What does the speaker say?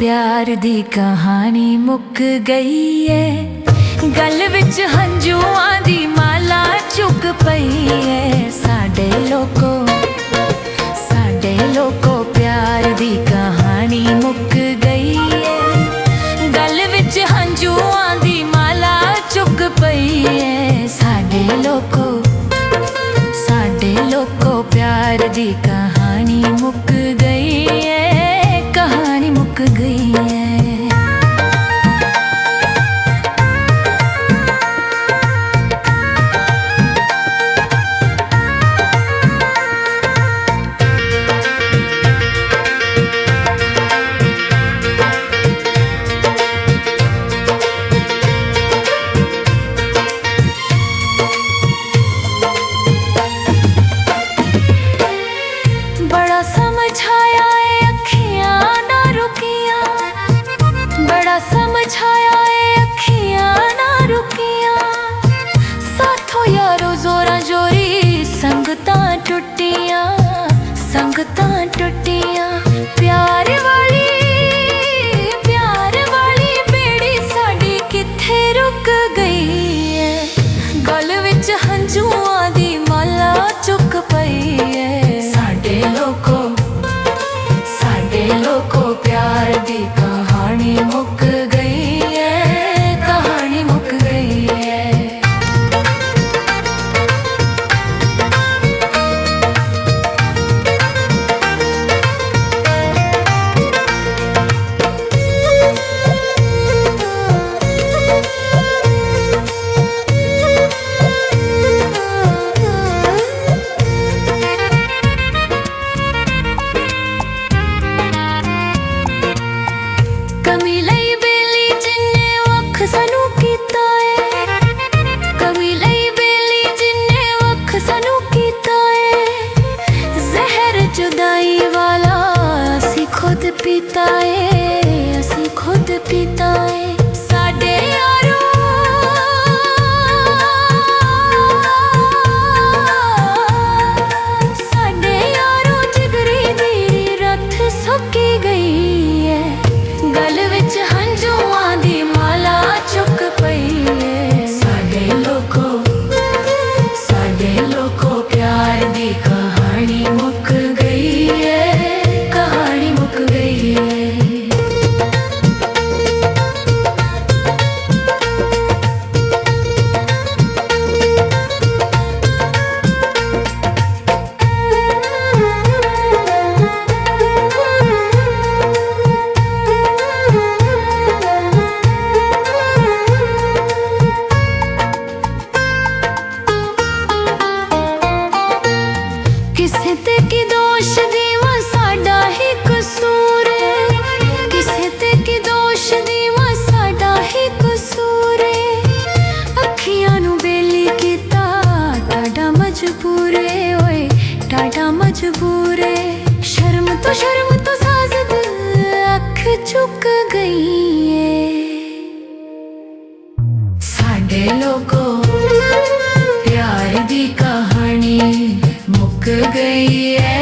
प्यार दी कहानी मुक गई है। गल विच हंजुआं दी माला चुक पई है। साडे लोको प्यार दी कहानी मुक गई है। गल विच हंजुआं दी माला चुक पई है। साडे लोको प्यार दी कहानी मुक गई है। कहानी मुक गई है। बड़ा समझाया है अखियां ना रुकियां। बड़ा समझाया है अखियां ना रुकियां। साथों यारो जोरा जोरी संगतां टुटियां। संगतां टुटियां। प्यार वाली बेड़ी साडी किथे रुक गई है। गल विच हंजुआं दी माला चुक पई है। साडे लोको प्यार दी कहानी मुक गई है। कहानी मुक गई है। जुदाई वाला असी खुद पीता है। असी खुद पीता है। साडे यारो जिगरी दी रथ सुकी गई है। गल विच हंजुआं दी माला चुक पई है। साडे लोको प्यार दी कहानी मुक गई है। कहानी मुक गई है। किसे ते की दोष दीवा साडा ही कसूर है। किसे ते की दोष दीवा साडा ही कसूर है। अखियां नू बेली कीता टाडा मजबूर है। ओए टाडा मजबूर है। शर्म तो साजद अख चुक गई है। साडे लोको प्यार दी कहानी मुक गई है।